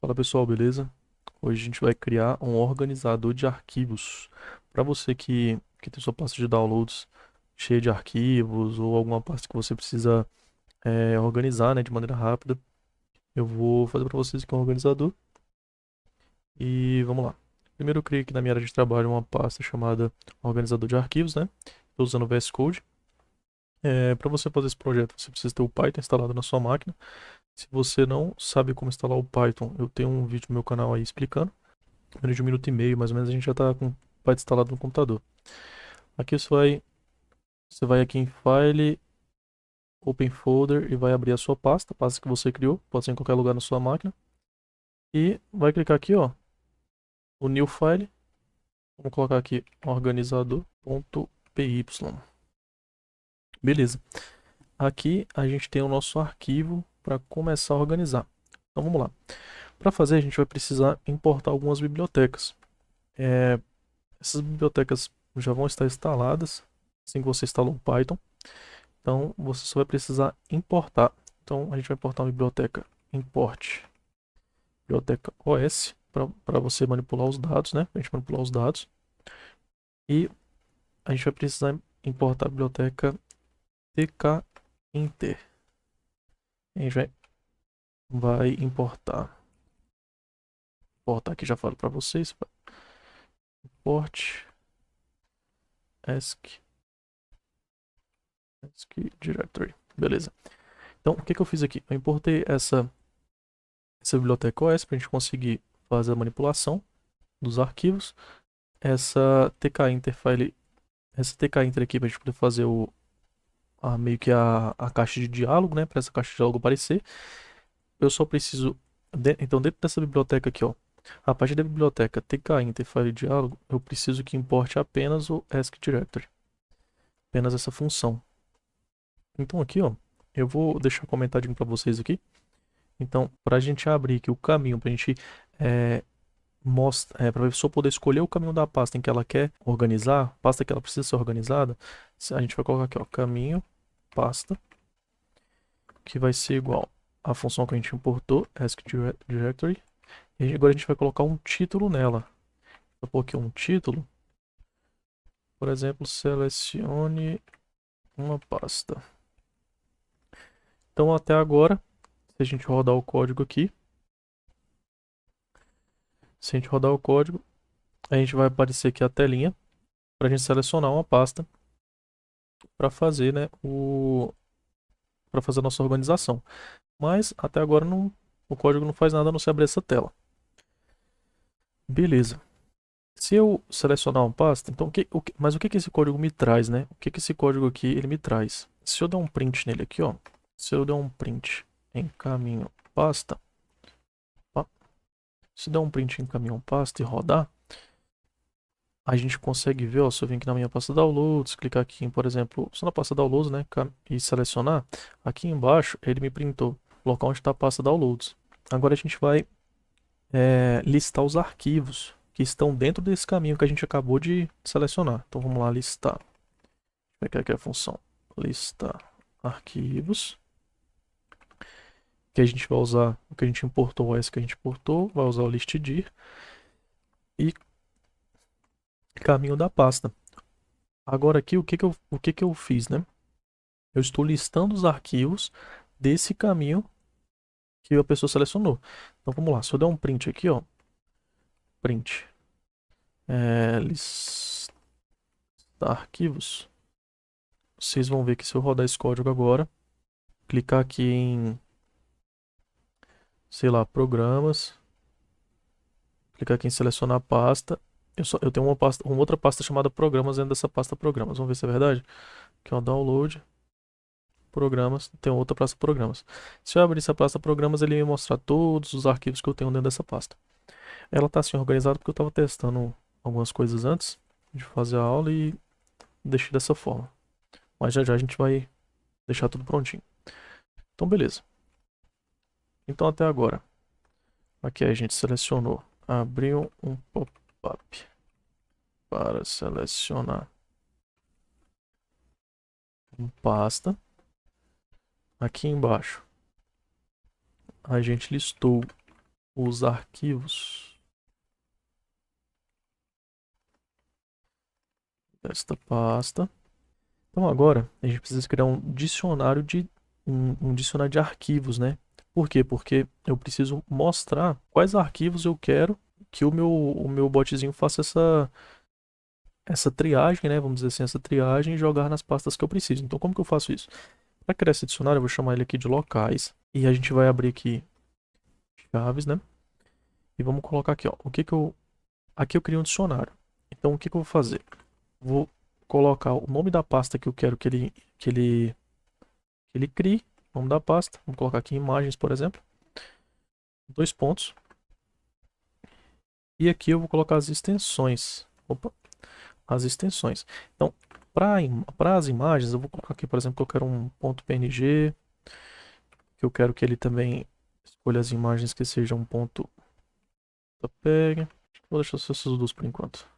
Fala pessoal, beleza? Hoje a gente vai criar um organizador de arquivos. Para você que tem sua pasta de downloads cheia de arquivos ou alguma pasta que você precisa organizar, né, de maneira rápida, eu vou fazer para vocês aqui um organizador e vamos lá. Primeiro eu criei aqui na minha área de trabalho uma pasta chamada organizador de arquivos, né? Estou usando o VS Code. Para você fazer esse projeto, você precisa ter o Python instalado na sua máquina. Se você não sabe como instalar o Python, eu tenho um vídeo no meu canal aí explicando. Menos de um minuto e meio, mais ou menos, a gente já está com o Python instalado no computador. Aqui você vai aqui em File, Open Folder e vai abrir a sua pasta, pasta que você criou, pode ser em qualquer lugar na sua máquina. E vai clicar aqui, ó, o New File. Vamos colocar aqui organizador.py. Beleza. Aqui a gente tem o nosso arquivo para começar a organizar. Então vamos lá. Para fazer, a gente vai precisar importar algumas bibliotecas. É, Essas bibliotecas já vão estar instaladas assim que você instalou o Python. Então você só vai precisar importar. Então a gente vai importar uma biblioteca import biblioteca OS para você manipular os dados, né? Para a gente manipular os dados. E a gente vai precisar importar a biblioteca tkinter. A gente vai importar aqui, já falo para vocês. Import ask directory. Beleza. Então o que que eu fiz aqui? Eu importei essa biblioteca OS para a gente conseguir fazer a manipulação dos arquivos. Essa tkinter file, essa tkinter aqui para a gente poder fazer meio que a caixa de diálogo, né? Para essa caixa de diálogo aparecer. Eu só preciso, então dentro dessa biblioteca aqui, ó, a partir da biblioteca tkinter file diálogo, eu preciso que importe apenas o ask directory, apenas essa função. Então aqui, ó, eu vou deixar comentadinho para vocês aqui. Então, para a gente abrir aqui o caminho, para a gente para a pessoa poder escolher o caminho da pasta em que ela quer organizar, pasta que ela precisa ser organizada, a gente vai colocar aqui, ó, caminho pasta, que vai ser igual à função que a gente importou, ask directory, e agora a gente vai colocar um título nela. Vou pôr aqui um título, por exemplo, selecione uma pasta. Então até agora, se a gente rodar o código aqui, se a gente rodar o código, a gente vai aparecer aqui a telinha para a gente selecionar uma pasta para fazer, né, para fazer a nossa organização. Mas até agora não, o código não faz nada a não ser abrir essa tela. Beleza. Se eu selecionar uma pasta, então mas o que que esse código me traz, né? O que que esse código aqui ele me traz? Se eu der um print nele aqui, ó, se eu der um print em caminho pasta, ó, se der um print em caminho pasta e rodar, a gente consegue ver, ó, se eu vir aqui na minha pasta downloads, clicar aqui em, por exemplo, só na pasta downloads, né, e selecionar, aqui embaixo ele me printou o local onde está a pasta downloads. Agora a gente vai listar os arquivos que estão dentro desse caminho que a gente acabou de selecionar. Então vamos lá listar. Vai criar aqui a função listar arquivos, que a gente vai usar o que a gente importou, o S que a gente importou, vai usar o listdir e caminho da pasta. Agora aqui o que que eu fiz, né? Eu estou listando os arquivos desse caminho que a pessoa selecionou. Então vamos lá, se eu der um print aqui, ó, print, listar arquivos, vocês vão ver que se eu rodar esse código agora, clicar aqui em, sei lá, programas, clicar aqui em selecionar pasta, eu tenho uma outra pasta chamada programas dentro dessa pasta programas. Vamos ver se é verdade. Aqui é o download, programas, tem outra pasta programas. Se eu abrir essa pasta programas, ele vai me mostrar todos os arquivos que eu tenho dentro dessa pasta. Ela está assim organizada porque eu estava testando algumas coisas antes de fazer a aula e deixei dessa forma. Mas já já a gente vai deixar tudo prontinho. Então, beleza. Então, até agora, aqui a gente selecionou, abriu um pop-up para selecionar uma pasta. Aqui embaixo, a gente listou os arquivos desta pasta. Então agora a gente precisa criar um dicionário um dicionário de arquivos, né? Por quê? Porque eu preciso mostrar quais arquivos eu quero que o meu botzinho faça essa triagem, né? Vamos dizer assim, essa triagem e jogar nas pastas que eu preciso. Então como que eu faço isso? Para criar esse dicionário, eu vou chamar ele aqui de locais. E a gente vai abrir aqui chaves, né? E vamos colocar aqui, ó. Aqui eu criei um dicionário. Então o que que eu vou fazer? Vou colocar o nome da pasta que eu quero que ele crie. Nome da pasta. Vamos colocar aqui imagens, por exemplo. 2 pontos. E aqui eu vou colocar as extensões. Opa, as extensões. Então, para as imagens, eu vou colocar aqui, por exemplo, que eu quero um ponto .png, que eu quero que ele também escolha as imagens que sejam um ponto .png. Vou deixar só essas duas por enquanto.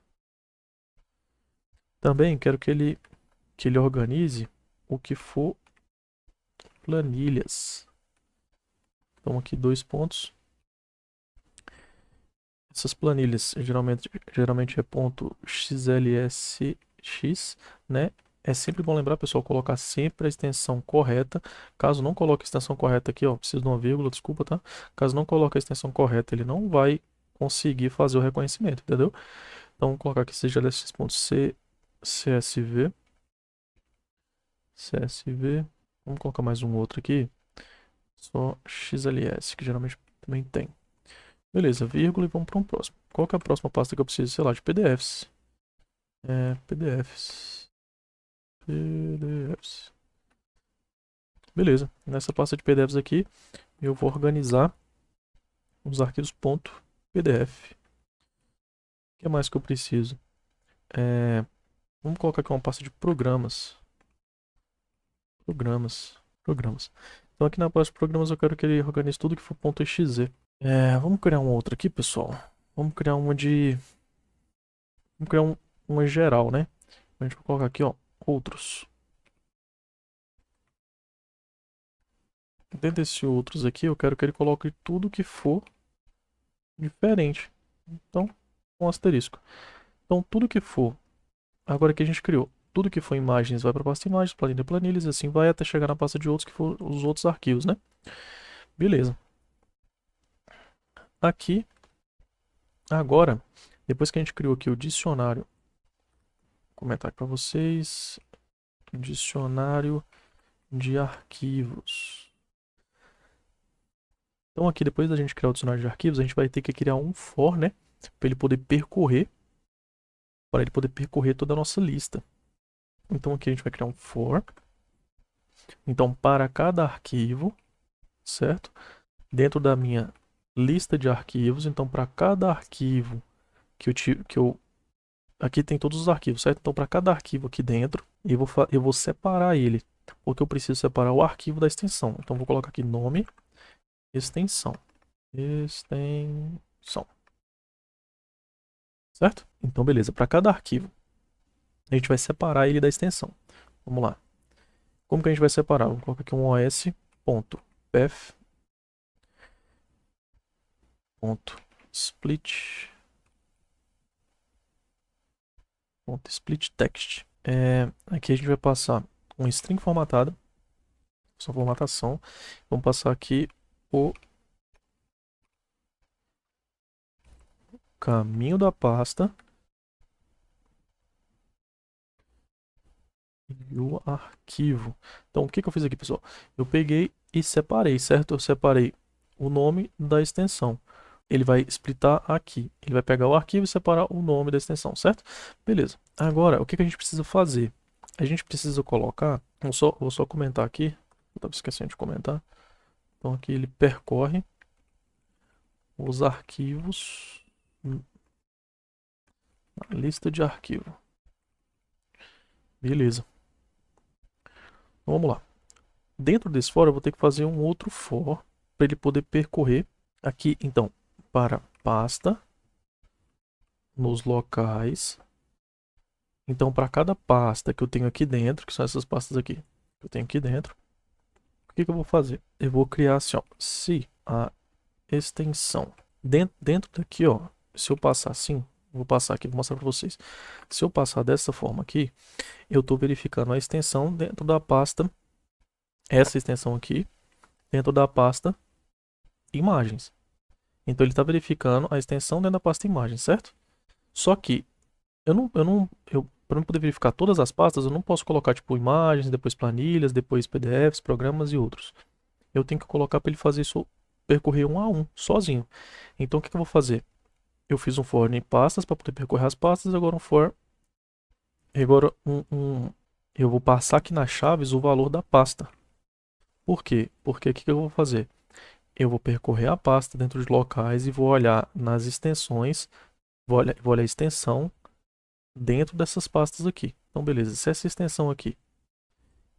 Também quero que ele organize o que for planilhas. Então aqui 2 pontos. Essas planilhas geralmente é ponto .xlsx, né? É sempre bom lembrar, pessoal, colocar sempre a extensão correta. Caso não coloque a extensão correta aqui, ó, preciso de uma vírgula, desculpa, tá? Caso não coloque a extensão correta, ele não vai conseguir fazer o reconhecimento, entendeu? Então, vamos colocar aqui CSV. Vamos colocar mais um outro aqui. Só XLS, que geralmente também tem. Beleza, vírgula e vamos para um próximo. Qual que é a próxima pasta que eu preciso? Sei lá, de PDFs. PDFs. Beleza, nessa pasta de PDFs aqui, eu vou organizar os arquivos .pdf. O que mais que eu preciso? Vamos colocar aqui uma pasta de programas. Programas. Então aqui na pasta de programas eu quero que ele organize tudo que for .exe. Vamos criar um outro aqui, pessoal. Vamos criar uma de... Vamos criar uma geral, né? A gente vai colocar aqui, ó, outros. Dentro desse outros aqui, eu quero que ele coloque tudo que for diferente. Então, um asterisco. Então, tudo que for, agora que a gente criou, tudo que for imagens vai para a pasta imagens, planilha, planilhas, e assim vai até chegar na pasta de outros, que for os outros arquivos, né? Beleza. Aqui, agora, depois que a gente criou aqui o dicionário, vou comentar aqui para vocês, dicionário de arquivos. Então aqui, depois da gente criar o dicionário de arquivos, a gente vai ter que criar um for, né? Para ele poder percorrer toda a nossa lista. Então aqui a gente vai criar um for. Então para cada arquivo, certo? Dentro da minha lista de arquivos, então para cada arquivo aqui tem todos os arquivos, certo? Então para cada arquivo aqui dentro, eu vou separar ele, porque eu preciso separar o arquivo da extensão. Então vou colocar aqui nome, extensão. Certo? Então beleza, para cada arquivo a gente vai separar ele da extensão. Vamos lá. Como que a gente vai separar? Vou colocar aqui um os.split text. Aqui a gente vai passar um string formatado, só formatação. Vamos passar aqui o caminho da pasta e o arquivo. Então, o que eu fiz aqui, pessoal? Eu peguei e separei, certo? Eu separei o nome da extensão. Ele vai splitar aqui. Ele vai pegar o arquivo e separar o nome da extensão, certo? Beleza. Agora, o que a gente precisa fazer? A gente precisa colocar... Vou só comentar aqui. Eu estava esquecendo de comentar. Então, aqui ele percorre os arquivos na lista de arquivo. Beleza. Então, vamos lá. Dentro desse for, eu vou ter que fazer um outro for para ele poder percorrer aqui, então, para pasta, nos locais. Então, para cada pasta que eu tenho aqui dentro, que são essas pastas aqui que eu tenho aqui dentro, o que eu vou fazer? Eu vou criar assim, ó, se a extensão Dentro daqui, ó, se eu passar assim, vou passar aqui, vou mostrar para vocês. Se eu passar dessa forma aqui, eu estou verificando a extensão dentro da pasta, essa extensão aqui, dentro da pasta imagens. Então ele está verificando a extensão dentro da pasta imagens, certo? Só que para poder verificar todas as pastas, eu não posso colocar tipo imagens, depois planilhas, depois PDFs, programas e outros. Eu tenho que colocar para ele fazer isso, percorrer um a um, sozinho. Então o que eu vou fazer? Eu fiz um for em pastas para poder percorrer as pastas, agora eu vou passar aqui nas chaves o valor da pasta. Por quê? Porque o que eu vou fazer? Eu vou percorrer a pasta dentro de locais e vou olhar nas extensões, vou olhar a extensão dentro dessas pastas aqui. Então, beleza, se essa extensão aqui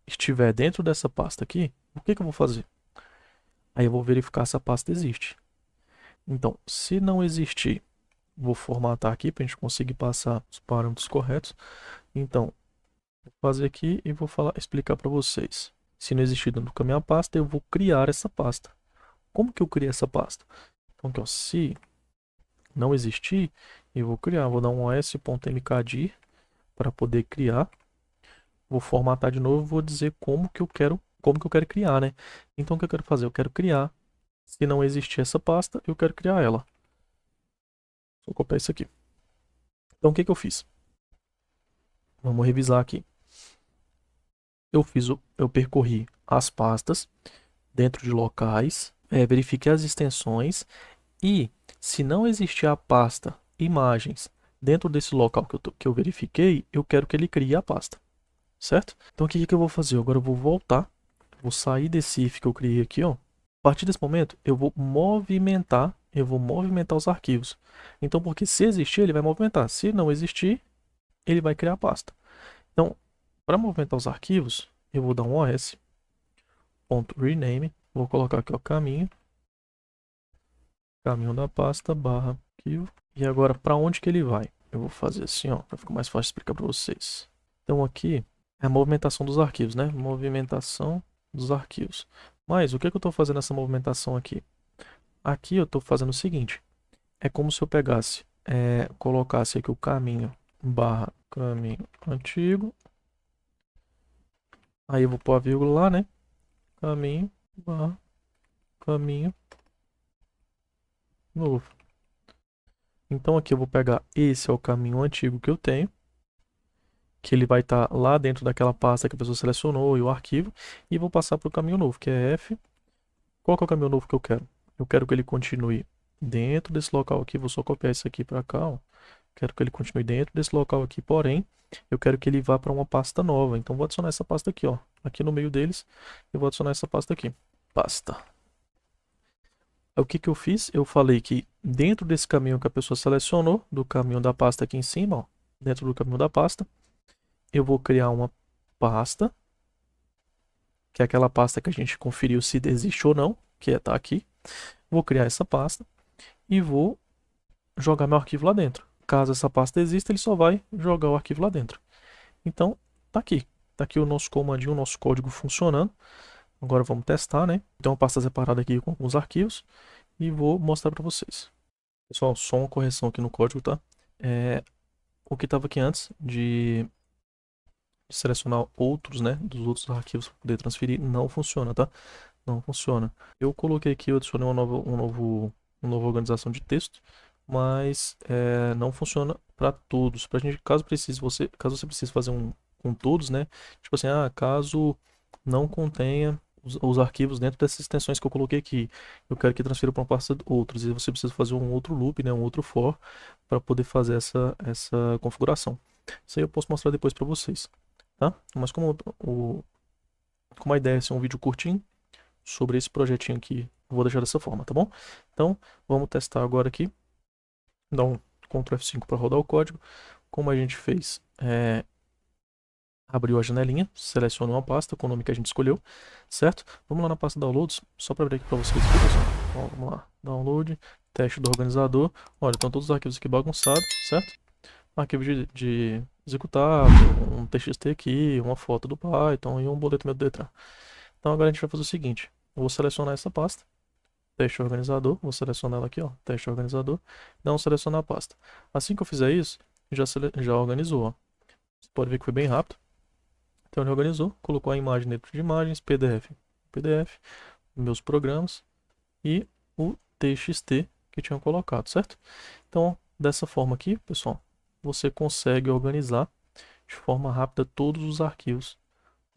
estiver dentro dessa pasta aqui, o que eu vou fazer? Aí eu vou verificar se a pasta existe. Então, se não existir, vou formatar aqui para a gente conseguir passar os parâmetros corretos. Então, vou fazer aqui e vou explicar para vocês. Se não existir dentro da minha pasta, eu vou criar essa pasta. Como que eu criei essa pasta? Então, aqui, ó, se não existir, eu vou criar. Vou dar um os.mkdir para poder criar. Vou formatar de novo, vou dizer como que eu quero criar, né? Então o que eu quero fazer? Eu quero criar. Se não existir essa pasta, eu quero criar ela. Vou copiar isso aqui. Então o que eu fiz? Vamos revisar aqui. Eu percorri as pastas dentro de locais, verifiquei as extensões e se não existir a pasta imagens dentro desse local que eu verifiquei, eu quero que ele crie a pasta. Certo? Então o que eu vou fazer? Agora eu vou voltar, vou sair desse if que eu criei aqui, ó. A partir desse momento eu vou movimentar os arquivos. Então, porque se existir, ele vai movimentar. Se não existir, ele vai criar a pasta. Então, para movimentar os arquivos, eu vou dar um os.rename, vou colocar aqui o caminho da pasta barra arquivo. E agora, para onde que ele vai? Eu vou fazer assim, ó, para ficar mais fácil de explicar para vocês. Então aqui é a movimentação dos arquivos, né? Movimentação dos arquivos. Mas o que eu estou fazendo nessa movimentação aqui? Aqui eu estou fazendo o seguinte. É como se eu pegasse, colocasse aqui o caminho barra caminho antigo. Aí eu vou pôr a vírgula lá, né? Caminho barra caminho novo. Então aqui eu vou pegar esse é o caminho antigo que eu tenho. Que ele vai estar lá dentro daquela pasta que a pessoa selecionou e o arquivo. E vou passar para o caminho novo, que é F. Qual que é o caminho novo que eu quero? Eu quero que ele continue dentro desse local aqui. Vou só copiar isso aqui para cá, ó. Quero que ele continue dentro desse local aqui, porém, eu quero que ele vá para uma pasta nova. Então, vou adicionar essa pasta aqui, ó. Aqui no meio deles, eu vou adicionar essa pasta aqui. Pasta. O que eu fiz? Eu falei que dentro desse caminho que a pessoa selecionou, do caminho da pasta aqui em cima, ó, dentro do caminho da pasta, eu vou criar uma pasta, que é aquela pasta que a gente conferiu se existe ou não, que tá aqui. Vou criar essa pasta e vou jogar meu arquivo lá dentro. Caso essa pasta exista, ele só vai jogar o arquivo lá dentro. Então, tá aqui. Tá aqui o nosso comandinho, o nosso código funcionando. Agora vamos testar, né? Então, uma pasta separada aqui com alguns arquivos e vou mostrar para vocês. Pessoal, só uma correção aqui no código, tá? O que estava aqui antes de selecionar outros, né? Dos outros arquivos para poder transferir, não funciona, tá? Não funciona. Eu coloquei aqui, eu adicionei uma nova organização de texto, mas não funciona para todos. Pra gente, caso você precise fazer com todos, né? Tipo assim, caso não contenha os arquivos dentro dessas extensões que eu coloquei aqui, eu quero que transfira para uma pasta de outros. E você precisa fazer um outro loop, né? Um outro for para poder fazer essa configuração. Isso aí eu posso mostrar depois para vocês, tá? Mas como a ideia é ser um vídeo curtinho sobre esse projetinho aqui, eu vou deixar dessa forma, tá bom? Então, vamos testar agora aqui. Dá um Ctrl F5 para rodar o código. Como a gente fez, abriu a janelinha, seleciona uma pasta com o nome que a gente escolheu, certo? Vamos lá na pasta Downloads, só para abrir aqui para vocês aqui, pessoal. Ó, vamos lá, Download, teste do organizador. Olha, estão todos os arquivos aqui bagunçados, certo? Arquivo de executável, um TXT aqui, uma foto do Python e um boleto meu do Detran. Então agora a gente vai fazer o seguinte, eu vou selecionar essa pasta, teste organizador, vou selecionar ela aqui, ó, teste organizador, não selecionar a pasta. Assim que eu fizer isso, já organizou, ó. Você pode ver que foi bem rápido. Então ele organizou, colocou a imagem dentro de imagens, PDF, meus programas e o TXT que tinham colocado, certo? Então, dessa forma aqui, pessoal, você consegue organizar de forma rápida todos os arquivos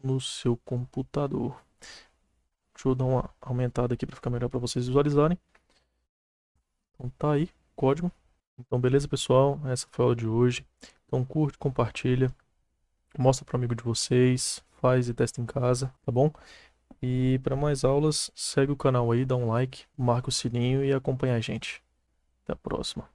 no seu computador. Deixa eu dar uma aumentada aqui para ficar melhor para vocês visualizarem. Então tá aí, código. Então beleza, pessoal, essa foi a aula de hoje. Então curte, compartilha, mostra para amigo de vocês, faz e testa em casa, tá bom? E para mais aulas, segue o canal aí, dá um like, marca o sininho e acompanha a gente. Até a próxima.